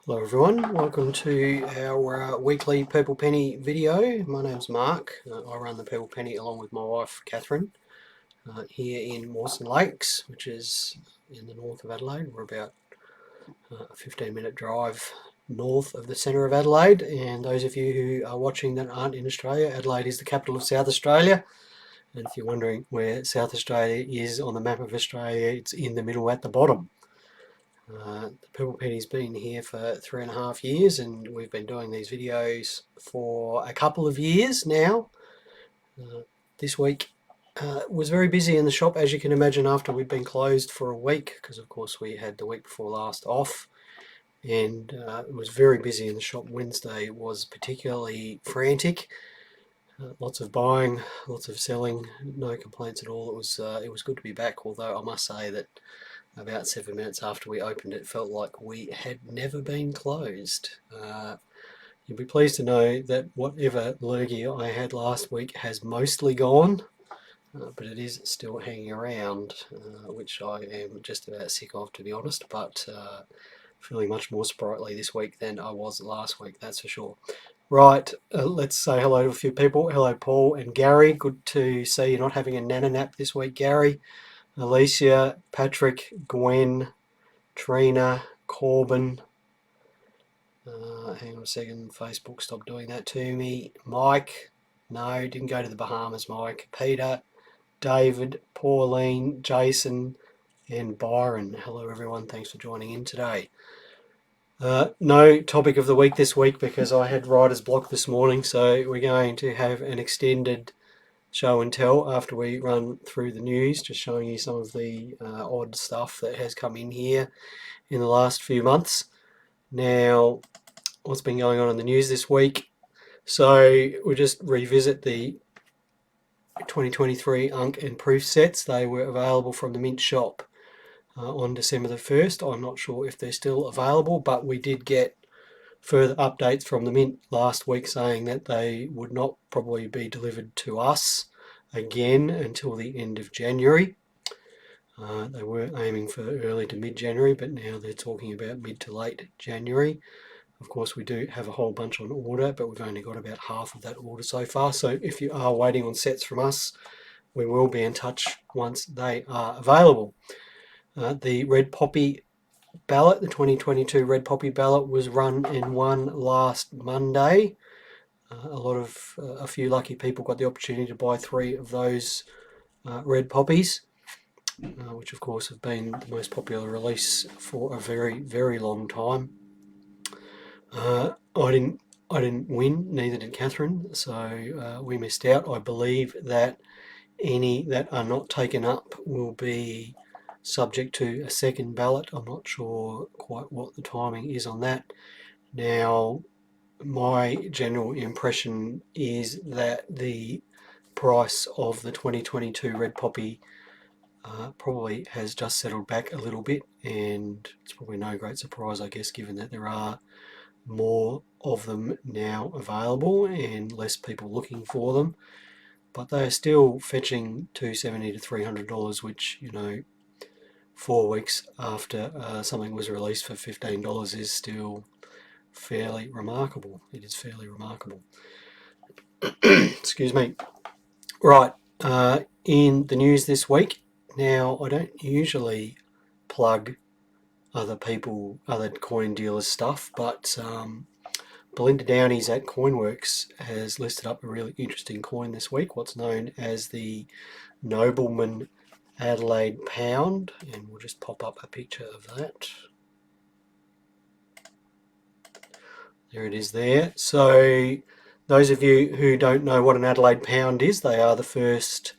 Hello everyone, welcome to our weekly Purple Penny video. My name's Mark. I run the Purple Penny along with my wife Catherine here in Mawson Lakes, which is in the north of Adelaide. We're about a 15-minute drive north of the centre of Adelaide, and those of you who are watching that aren't in Australia, Adelaide is the capital of South Australia. And if you're wondering where South Australia is on the map of Australia, it's in the middle at the bottom. The Purple Penny's been here for 3.5 years, and we've been doing these videos for a couple of years now. This week was very busy in the shop, as you can imagine, after we'd been closed for a week, because of course we had the week before last off, and it was very busy in the shop. Wednesday was particularly frantic. Lots of buying, lots of selling, no complaints at all. It was good to be back, although I must say that about 7 minutes after we opened it felt like we had never been closed. You'll be pleased to know that whatever lurgy I had last week has mostly gone, but it is still hanging around, which I am just about sick of, to be honest, but feeling much more sprightly this week than I was last week, that's for sure. Right, let's say hello to a few people. Hello Paul and Gary, good to see you not having a nana nap this week, Gary. Alicia, Patrick, Gwen, Trina, Corbin. Hang on a second, Facebook stopped doing that to me. Mike, no, didn't go to the Bahamas, Mike. Peter, David, Pauline, Jason, and Byron. Hello everyone, thanks for joining in today. No topic of the week this week because I had writer's block this morning, so we're going to have an extended show and tell after we run through the news, just showing you some of the odd stuff that has come in here in the last few months. Now, what's been going on in the news this week? So we'll just revisit the 2023 Unk and Proof sets. They were available from the Mint shop on December the 1st. I'm not sure if they're still available, but we did get further updates from the Mint last week saying that they would not probably be delivered to us again until the end of January. They were aiming for early to mid-January, but now they're talking about mid to late January. Of course, we do have a whole bunch on order, but we've only got about half of that order so far. So if you are waiting on sets from us, we will be in touch once they are available. The Red Poppy ballot, the 2022 Red Poppy ballot, was run and won last Monday. A few lucky people got the opportunity to buy 3 of those red poppies, which of course have been the most popular release for a very, very long time. I didn't win, neither did Catherine, so we missed out. I believe that any that are not taken up will be subject to a second ballot. I'm not sure quite what the timing is on that. Now, my general impression is that the price of the 2022 Red Poppy probably has just settled back a little bit, and it's probably no great surprise, I guess, given that there are more of them now available and less people looking for them. But they are still fetching $270 to $300, which, 4 weeks after something was released for $15 is still fairly remarkable. It is fairly remarkable. Excuse me. Right, in the news this week, now I don't usually plug other coin dealers' stuff, but Belinda Downey's at Coinworks has listed up a really interesting coin this week, what's known as the Nobleman Adelaide Pound, and we'll just pop up a picture of that. There it is there. So those of you who don't know what an Adelaide Pound is, they are the first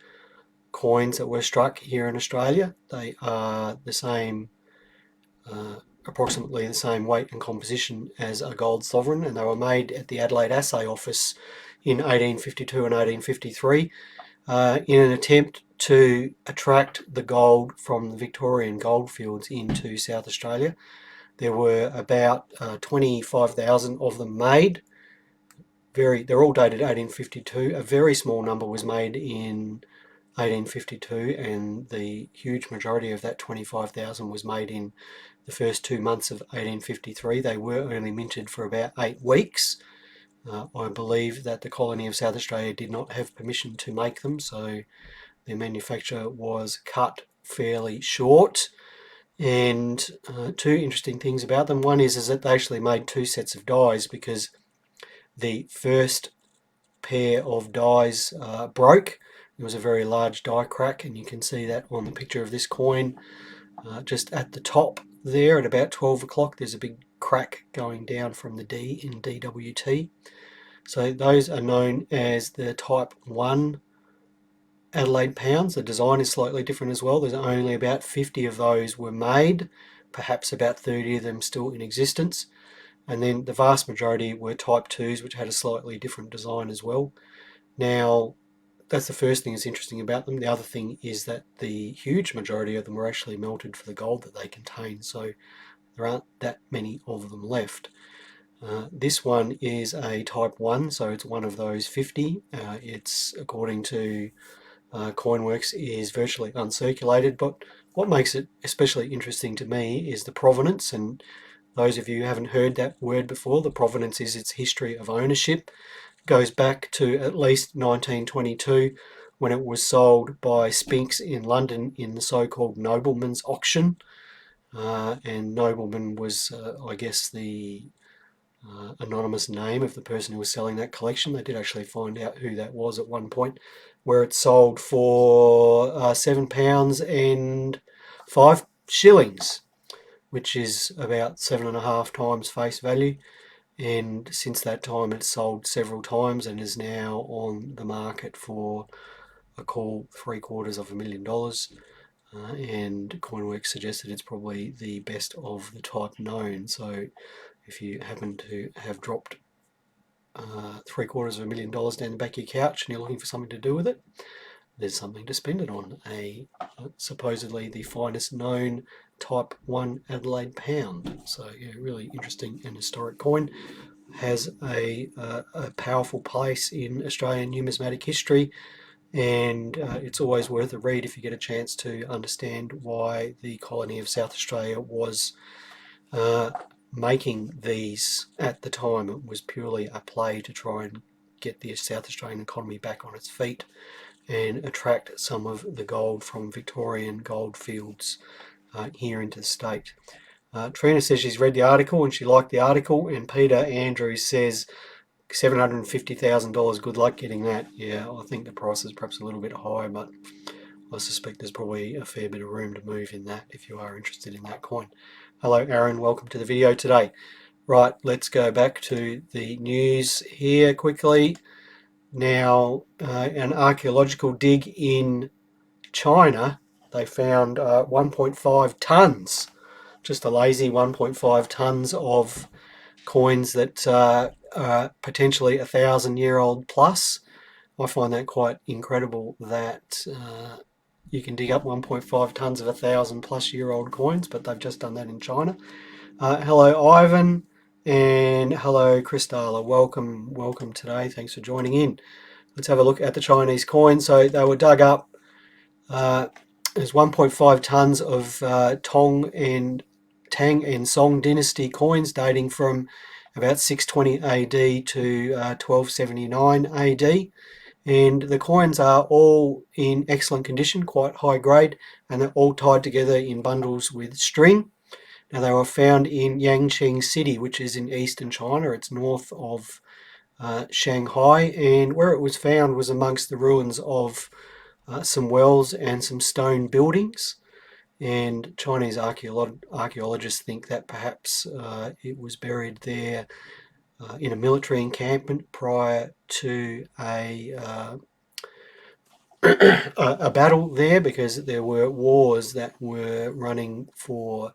coins that were struck here in Australia. They are the same, approximately the same weight and composition as a gold sovereign, and they were made at the Adelaide Assay Office in 1852 and 1853 in an attempt to attract the gold from the Victorian goldfields into South Australia. There were about 25,000 of them made. They're all dated 1852. A very small number was made in 1852, and the huge majority of that 25,000 was made in the first 2 months of 1853. They were only minted for about 8 weeks. I believe that the colony of South Australia did not have permission to make them, so their manufacture was cut fairly short. And two interesting things about them. One is that they actually made 2 sets of dies, because the first pair of dies broke. It was a very large die crack, and you can see that on the picture of this coin. Just at the top there at about 12 o'clock, there's a big crack going down from the D in DWT. So those are known as the Type 1 Adelaide Pounds. The design is slightly different as well. There's only about 50 of those were made, perhaps about 30 of them still in existence. And then the vast majority were Type 2s, which had a slightly different design as well. Now, that's the first thing that's interesting about them. The other thing is that the huge majority of them were actually melted for the gold that they contain, so there aren't that many of them left. This one is a Type 1, so it's one of those 50. It's, according to Coinworks, is virtually uncirculated, but what makes it especially interesting to me is the provenance. And those of you who haven't heard that word before, the provenance is its history of ownership. It goes back to at least 1922, when it was sold by Spinks in London in the so-called nobleman's auction. And nobleman was, I guess, the anonymous name of the person who was selling that collection. They did actually find out who that was at one point, where it sold for £7 and 5 shillings, which is about 7.5 times face value. And since that time, it's sold several times and is now on the market for a cool $750,000. And Coinworks suggested it's probably the best of the type known. So if you happen to have dropped $750,000 down the back of your couch and you're looking for something to do with it, there's something to spend it on. Supposedly the finest known Type 1 Adelaide Pound. So yeah, really interesting and historic coin. Has a powerful place in Australian numismatic history, and it's always worth a read if you get a chance to understand why the colony of South Australia was making these at the time. It was purely a play to try and get the South Australian economy back on its feet and attract some of the gold from Victorian goldfields here into the state. Trina says she's read the article and she liked the article, and Peter Andrews says $750,000, good luck getting that. Yeah, I think the price is perhaps a little bit high, but I suspect there's probably a fair bit of room to move in that if you are interested in that coin. Hello Aaron, welcome to the video today. Right, let's go back to the news here quickly. Now, an archaeological dig in China, they found 1.5 tonnes, just a lazy 1.5 tonnes of coins that are potentially 1,000-year-old plus. I find that quite incredible that you can dig up 1.5 tonnes of 1,000-plus-year-old coins, but they've just done that in China. Hello Ivan, and hello Christala. Welcome today. Thanks for joining in. Let's have a look at the Chinese coins. So they were dug up. There's 1.5 tonnes of Tang and Song dynasty coins dating from about 620 AD to 1279 AD. And the coins are all in excellent condition, quite high grade, and they're all tied together in bundles with string. Now, they were found in Yangqing City, which is in eastern China. It's north of Shanghai, and where it was found was amongst the ruins of some wells and some stone buildings. And Chinese archaeologists think that perhaps it was buried there in a military encampment prior to a battle there, because there were wars that were running for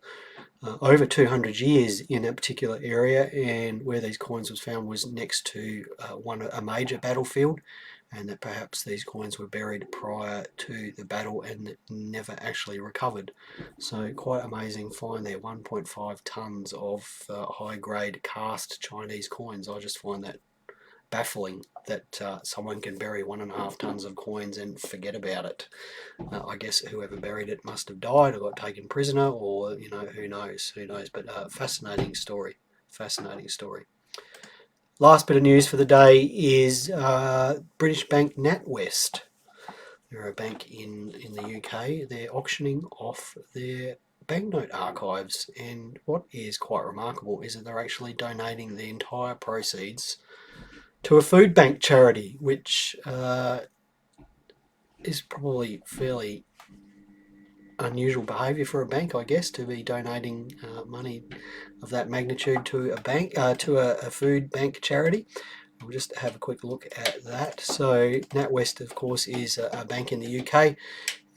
over 200 years in that particular area, and where these coins was found was next to a major battlefield, and that perhaps these coins were buried prior to the battle and never actually recovered. So quite amazing find there, 1.5 tonnes of high-grade cast Chinese coins. I just find that baffling that someone can bury 1.5 tons of coins and forget about it. I guess whoever buried it must have died or got taken prisoner, or who knows, But fascinating story. Last bit of news for the day is British bank NatWest. They're a bank in the UK. They're auctioning off their banknote archives, and what is quite remarkable is that they're actually donating the entire proceeds to a food bank charity, which is probably fairly unusual behaviour for a bank, I guess, to be donating money of that magnitude to a bank, to a food bank charity. We'll just have a quick look at that. So NatWest, of course, is a bank in the UK,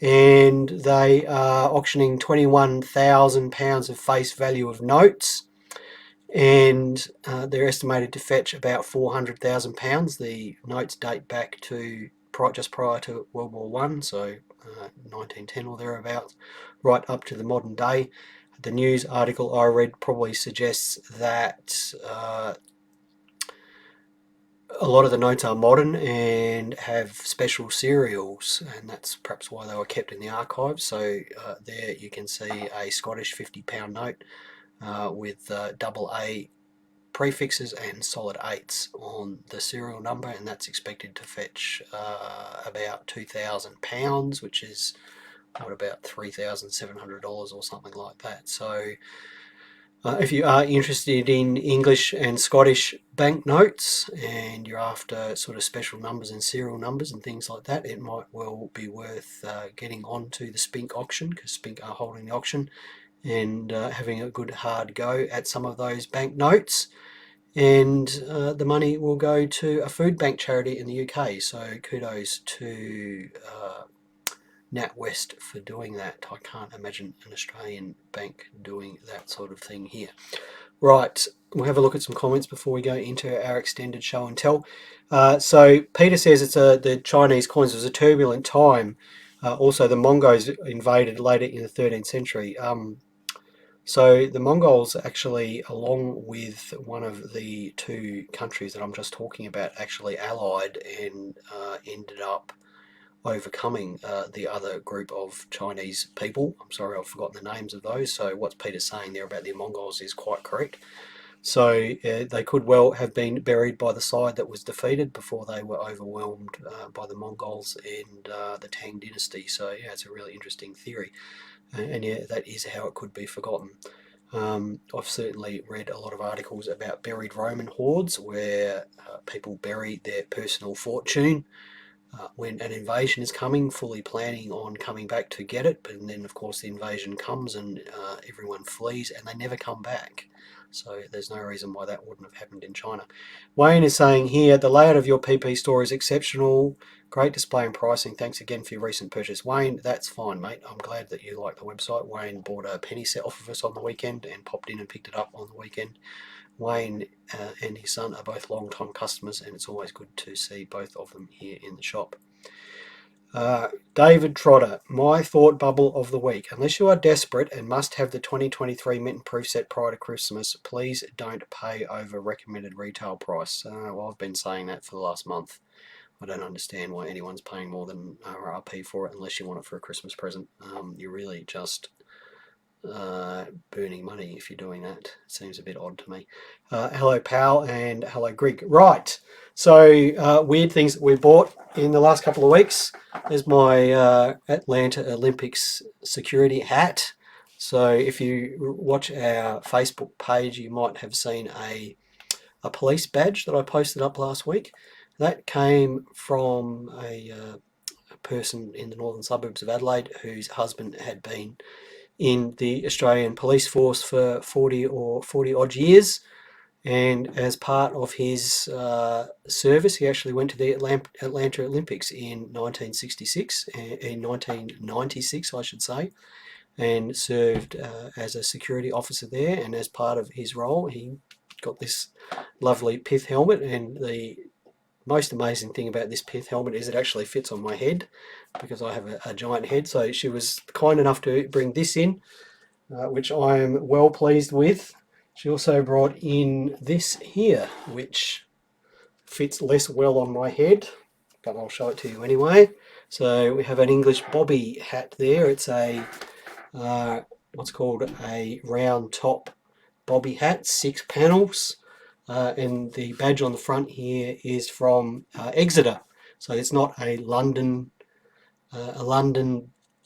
and they are auctioning £21,000 of face value of notes, and they're estimated to fetch about £400,000. The notes date back to just prior to World War One, so 1910 or thereabouts, right up to the modern day. The news article I read probably suggests that a lot of the notes are modern and have special serials, and that's perhaps why they were kept in the archives. So there you can see a Scottish £50 note with double A prefixes and solid eights on the serial number, and that's expected to fetch about £2,000, which is about $3,700 or something like that. So if you are interested in English and Scottish banknotes and you're after sort of special numbers and serial numbers and things like that, it might well be worth getting onto the Spink auction, because Spink are holding the auction, and having a good hard go at some of those banknotes. And the money will go to a food bank charity in the UK. So kudos to NatWest for doing that. I can't imagine an Australian bank doing that sort of thing here. Right, we'll have a look at some comments before we go into our extended show and tell. So Peter says the Chinese coins was a turbulent time. Also, the Mongols invaded later in the 13th century. So the Mongols actually, along with one of the two countries that I'm just talking about, actually allied and ended up overcoming the other group of Chinese people. I'm sorry, I've forgotten the names of those. So what's Peter saying there about the Mongols is quite correct. So they could well have been buried by the side that was defeated before they were overwhelmed by the Mongols and the Tang dynasty. So yeah, it's a really interesting theory. And yeah, that is how it could be forgotten. I've certainly read a lot of articles about buried Roman hoards where people bury their personal fortune when an invasion is coming, fully planning on coming back to get it, but then of course the invasion comes and everyone flees and they never come back. So there's no reason why that wouldn't have happened in China. Wayne is saying here, the layout of your PP store is exceptional. Great display and pricing. Thanks again for your recent purchase. Wayne, that's fine, mate. I'm glad that you like the website. Wayne bought a penny set off of us on the weekend and popped in and picked it up on the weekend. Wayne and his son are both long-time customers, and it's always good to see both of them here in the shop. David Trotter, my thought bubble of the week. Unless you are desperate and must have the 2023 mint and proof set prior to Christmas, please don't pay over recommended retail price. Well, I've been saying that for the last month. I don't understand why anyone's paying more than RRP for it unless you want it for a Christmas present. You're really just burning money if you're doing that. It seems a bit odd to me. Hello, Pal, and hello, Greg. Right, so weird things that we bought in the last couple of weeks. There's my Atlanta Olympics security hat. So if you watch our Facebook page, you might have seen a police badge that I posted up last week. That came from a person in the northern suburbs of Adelaide whose husband had been in the Australian police force for 40 odd years, and as part of his service he actually went to the Atlanta Olympics in 1966, in 1996 I should say, and served as a security officer there, and as part of his role he got this lovely pith helmet, and the most amazing thing about this pith helmet is it actually fits on my head because I have a giant head. So she was kind enough to bring this in, which I am well pleased with. She also brought in this here, which fits less well on my head, but I'll show it to you anyway. So we have an English bobby hat there. It's a what's called a round top bobby hat, 6 panels, and the badge on the front here is from Exeter. So it's not a London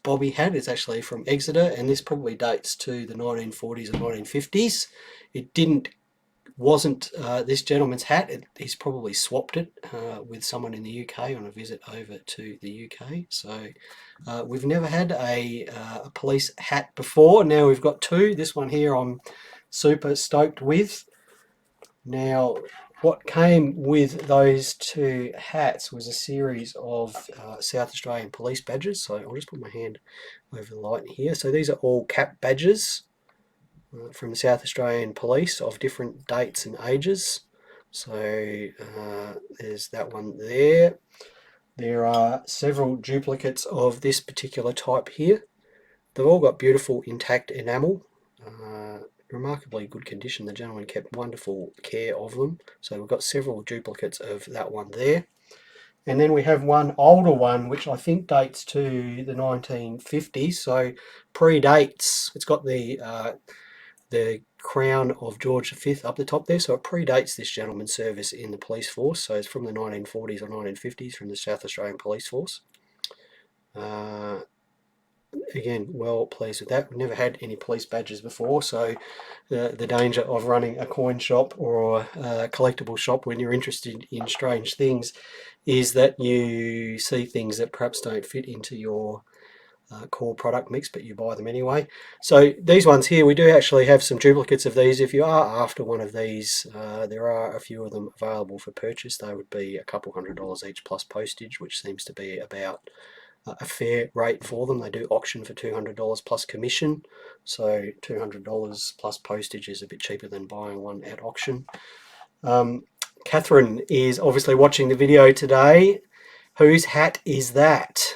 bobby hat. It's actually from Exeter, and this probably dates to the 1940s or 1950s. It wasn't this gentleman's hat. He's probably swapped it with someone in the UK on a visit over to the UK. So we've never had a police hat before. Now we've got two. This one here I'm super stoked with. Now, what came with those two hats was a series of South Australian police badges. So I'll just put my hand over the light here. So these are all cap badges from the South Australian Police of different dates and ages. So there's that one there. There are several duplicates of this particular type here. They've all got beautiful intact enamel, remarkably good condition. The gentleman kept wonderful care of them. So we've got several duplicates of that one there. And then we have one older one, which I think dates to the 1950s, so predates. It's got the crown of George V up the top there, so it predates this gentleman's service in the police force. So it's from the 1940s or 1950s from the South Australian Police Force. Again, well pleased with that. We've never had any police badges before, so the danger of running a coin shop or a collectible shop when you're interested in strange things is that you see things that perhaps don't fit into your core product mix, but you buy them anyway. So these ones here, we do actually have some duplicates of these. If you are after one of these, there are a few of them available for purchase. They would be a couple $100 each plus postage, which seems to be about a fair rate for them. They do auction for $200 plus commission, so $200 plus postage is a bit cheaper than buying one at auction. Catherine is obviously watching the video today. Whose hat is that?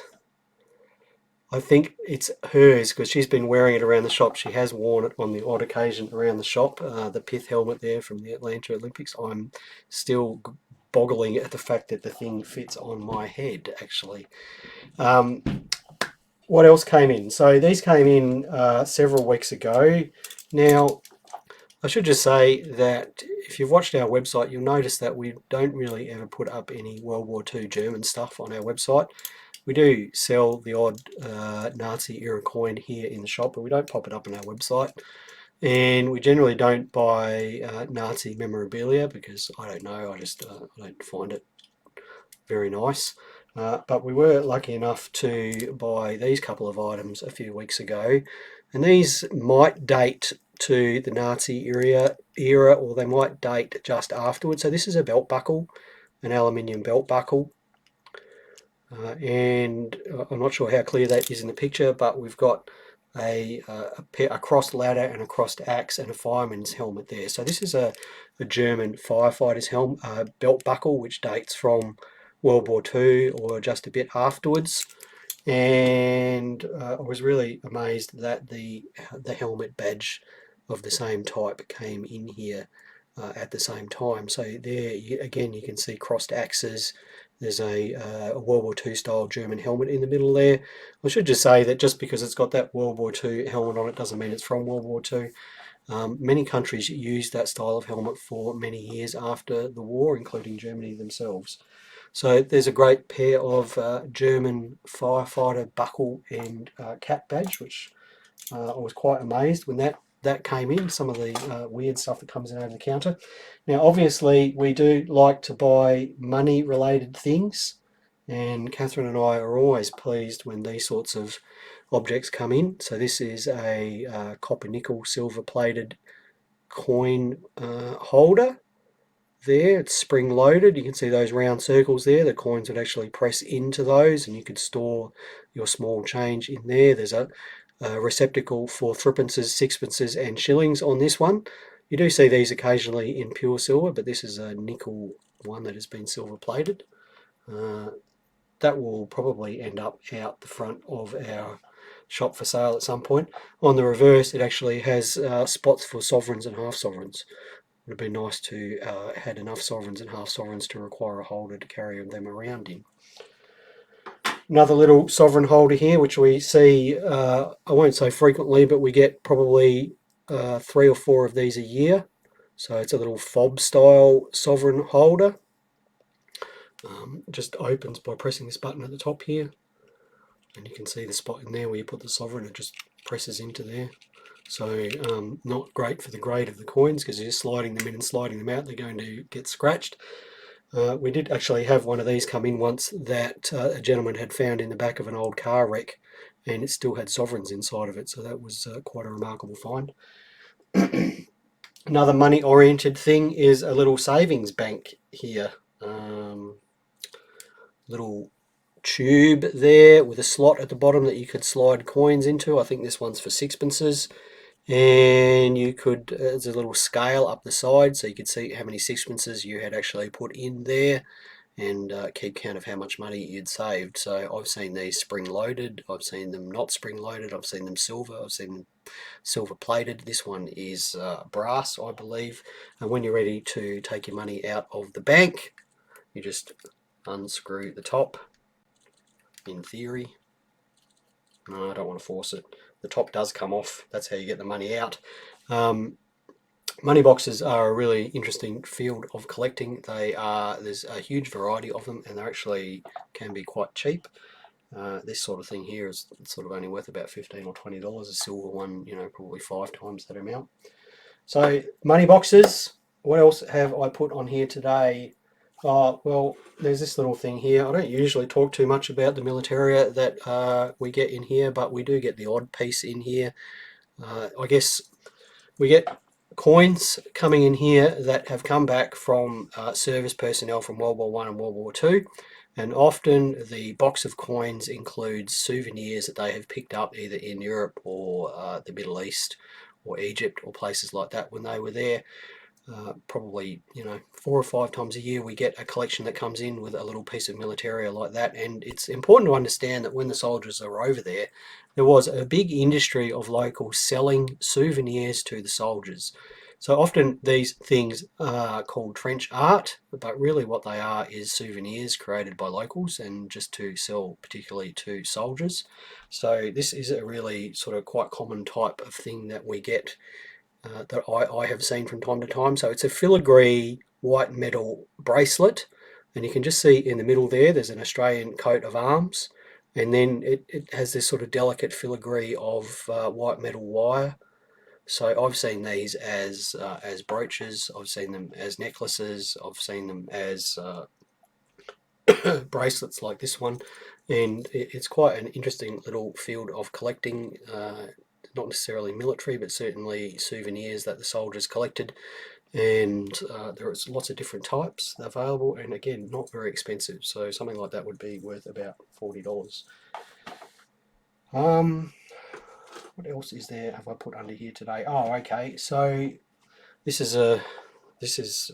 I think it's hers because she's been wearing it around the shop. She has worn it on the odd occasion around the shop. The pith helmet there from the Atlanta Olympics. I'm still boggling at the fact that the thing fits on my head, actually. What else came in? So these came in several weeks ago. Now, I should just say that if you've watched our website, you'll notice that we don't really ever put up any World War II German stuff on our website. We do sell the odd Nazi era coin here in the shop, but we don't pop it up on our website. And we generally don't buy Nazi memorabilia because I don't know, I don't find it very nice. But we were lucky enough to buy these couple of items a few weeks ago, and these might date to the Nazi era, or they might date just afterwards. So this is a belt buckle, an aluminium belt buckle, and I'm not sure how clear that is in the picture, but we've got a crossed ladder and a crossed axe and a fireman's helmet there. So this is a German firefighter's belt buckle, which dates from World War II or just a bit afterwards. And I was really amazed that the helmet badge of the same type came in here at the same time. So there, again, you can see crossed axes. There's a World War II style German helmet in the middle there. I should just say that just because it's got that World War II helmet on it doesn't mean it's from World War II. Many countries used that style of helmet for many years after the war, including Germany themselves. So there's a great pair of German firefighter buckle and cap badge, which I was quite amazed when that came in, some of the weird stuff that comes in over the counter. Now, obviously, we do like to buy money-related things, and Catherine and I are always pleased when these sorts of objects come in. So this is a copper nickel silver-plated coin holder. There, it's spring loaded. You can see those round circles there. The coins would actually press into those and you could store your small change in there. There's a receptacle for threepences, sixpences and shillings on this one. You do see these occasionally in pure silver, but this is a nickel one that has been silver plated. That will probably end up out the front of our shop for sale at some point. On the reverse, it actually has spots for sovereigns and half sovereigns. would have been nice to had enough sovereigns and half sovereigns to require a holder to carry them around in. Another little sovereign holder here, which we see, I won't say frequently, but we get probably 3 or 4 of these a year. So it's a little fob style sovereign holder. Just opens by pressing this button at the top here. And you can see the spot in there where you put the sovereign, it just presses into there. So not great for the grade of the coins, because you're just sliding them in and sliding them out, they're going to get scratched. We did actually have one of these come in once that a gentleman had found in the back of an old car wreck, and it still had sovereigns inside of it, so that was quite a remarkable find. Another money oriented thing is a little savings bank here. Little tube there with a slot at the bottom that you could slide coins into. I think this one's for sixpences, and you could, there's a little scale up the side so you could see how many sixpences you had actually put in there, and keep count of how much money you'd saved. So I've seen these spring loaded, I've seen them not spring loaded, I've seen them silver, I've seen them silver plated. This one is brass, I believe, and when you're ready to take your money out of the bank, you just unscrew the top. In theory, no, I don't want to force it. The top does come off. That's how you get the money out. Money boxes are a really interesting field of collecting. There's a huge variety of them, and they actually can be quite cheap. This sort of thing here is sort of only worth about $15 or $20. A silver one, probably 5 times that amount. So money boxes. What else have I put on here today? Well, there's this little thing here. I don't usually talk too much about the militaria that we get in here, but we do get the odd piece in here. I guess we get coins coming in here that have come back from service personnel from World War I and World War II, and often the box of coins includes souvenirs that they have picked up either in Europe or the Middle East or Egypt or places like that when they were there. Probably 4 or 5 times a year we get a collection that comes in with a little piece of militaria like that. And it's important to understand that when the soldiers are over there, there was a big industry of locals selling souvenirs to the soldiers. So often these things are called trench art, but really what they are is souvenirs created by locals and just to sell particularly to soldiers. So this is a really sort of quite common type of thing that we get, that I have seen from time to time. So it's a filigree white metal bracelet, and you can just see in the middle there's an Australian coat of arms, and then it has this sort of delicate filigree of white metal wire. So I've seen these as brooches, I've seen them as necklaces, I've seen them as bracelets like this one, and it's quite an interesting little field of collecting. Not necessarily military, but certainly souvenirs that the soldiers collected, and there is lots of different types available, and again not very expensive, so something like that would be worth about $40. What else is there have I put under here today? Oh, okay, so this is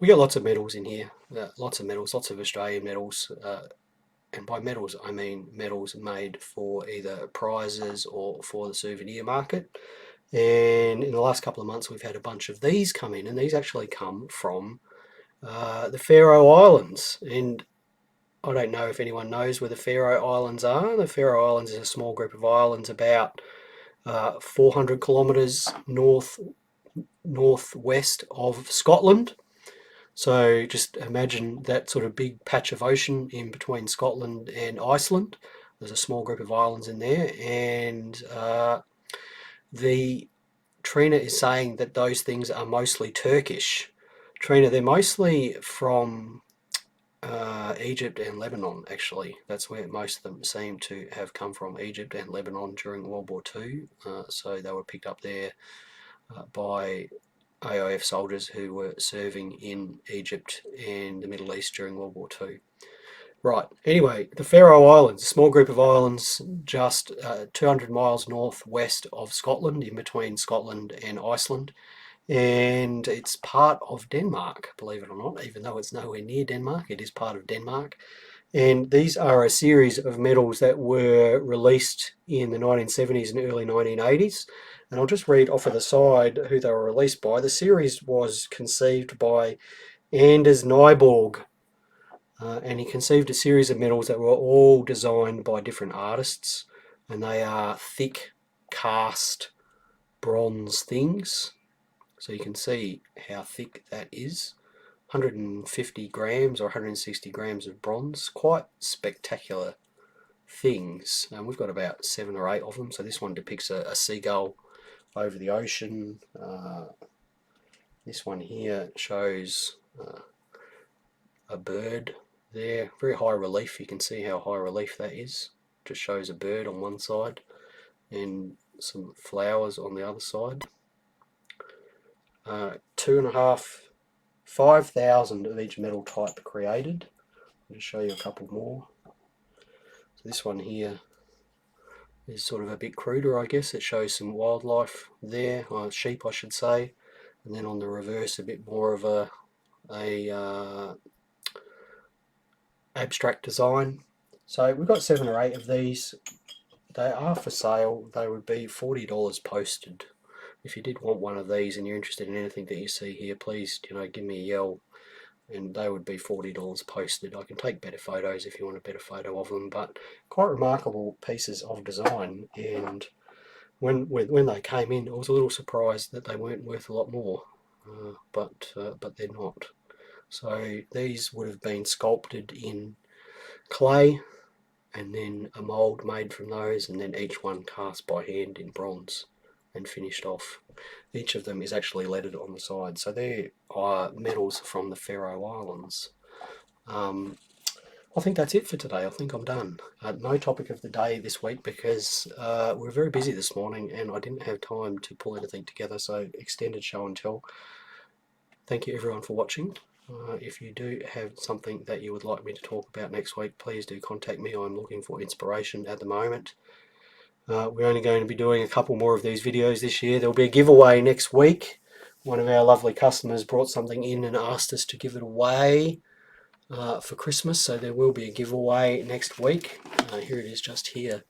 we get lots of medals in here, lots of medals, lots of Australian medals, and by medals I mean medals made for either prizes or for the souvenir market. And in the last couple of months we've had a bunch of these come in, and these actually come from the Faroe Islands. And I don't know if anyone knows where the Faroe Islands are. The Faroe Islands is a small group of islands about 400 kilometres northwest of Scotland. So just imagine that sort of big patch of ocean in between Scotland and Iceland. There's a small group of islands in there, and the Trina is saying that those things are mostly Turkish. Trina, they're mostly from Egypt and Lebanon, actually. That's where most of them seem to have come from, Egypt and Lebanon during World War II. So they were picked up there by AIF soldiers who were serving in Egypt and the Middle East during World War II. Right, anyway, the Faroe Islands, a small group of islands just 200 miles northwest of Scotland, in between Scotland and Iceland, and it's part of Denmark, believe it or not. Even though it's nowhere near Denmark, it is part of Denmark. And these are a series of medals that were released in the 1970s and early 1980s. And I'll just read off of the side who they were released by. The series was conceived by Anders Nyborg, and he conceived a series of medals that were all designed by different artists, and they are thick cast bronze things. So you can see how thick that is. 150 grams or 160 grams of bronze. Quite spectacular things. And we've got about 7 or 8 of them. So this one depicts a seagull over the ocean. This one here shows a bird there. Very high relief. You can see how high relief that is. Just shows a bird on one side and some flowers on the other side. 5,000 of each metal type created. I'll just show you a couple more. So this one here is sort of a bit cruder, I guess. It shows some wildlife there, sheep I should say, and then on the reverse a bit more of a abstract design. So we've got 7 or 8 of these. They are for sale. They would be $40 posted. If you did want one of these and you're interested in anything that you see here, please, give me a yell, and they would be $40 posted. I can take better photos if you want a better photo of them, but quite remarkable pieces of design. And when they came in, I was a little surprised that they weren't worth a lot more, but they're not. So these would have been sculpted in clay, and then a mould made from those, and then each one cast by hand in bronze and finished off. Each of them is actually leaded on the side. So they are medals from the Faroe Islands. I think that's it for today. I think I'm done. No topic of the day this week because we're very busy this morning and I didn't have time to pull anything together, so extended show and tell. Thank you everyone for watching. If you do have something that you would like me to talk about next week, please do contact me. I'm looking for inspiration at the moment. We're only going to be doing a couple more of these videos this year. There'll be a giveaway next week. One of our lovely customers brought something in and asked us to give it away for Christmas, so there will be a giveaway next week. Here it is, just here.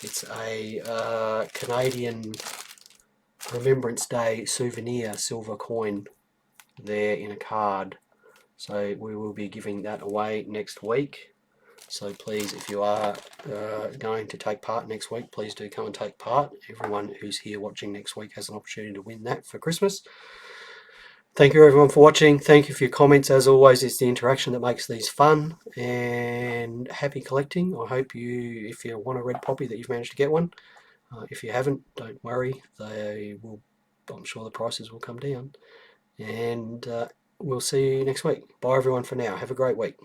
It's a Canadian Remembrance Day souvenir silver coin there in a card. So we will be giving that away next week. So please, if you are going to take part next week, please do come and take part. Everyone who's here watching next week has an opportunity to win that for Christmas. Thank you everyone for watching. Thank you for your comments. As always, it's the interaction that makes these fun. And happy collecting. I hope you, if you want a red poppy, that you've managed to get one. If you haven't, don't worry. They will. I'm sure the prices will come down. And we'll see you next week. Bye everyone for now. Have a great week.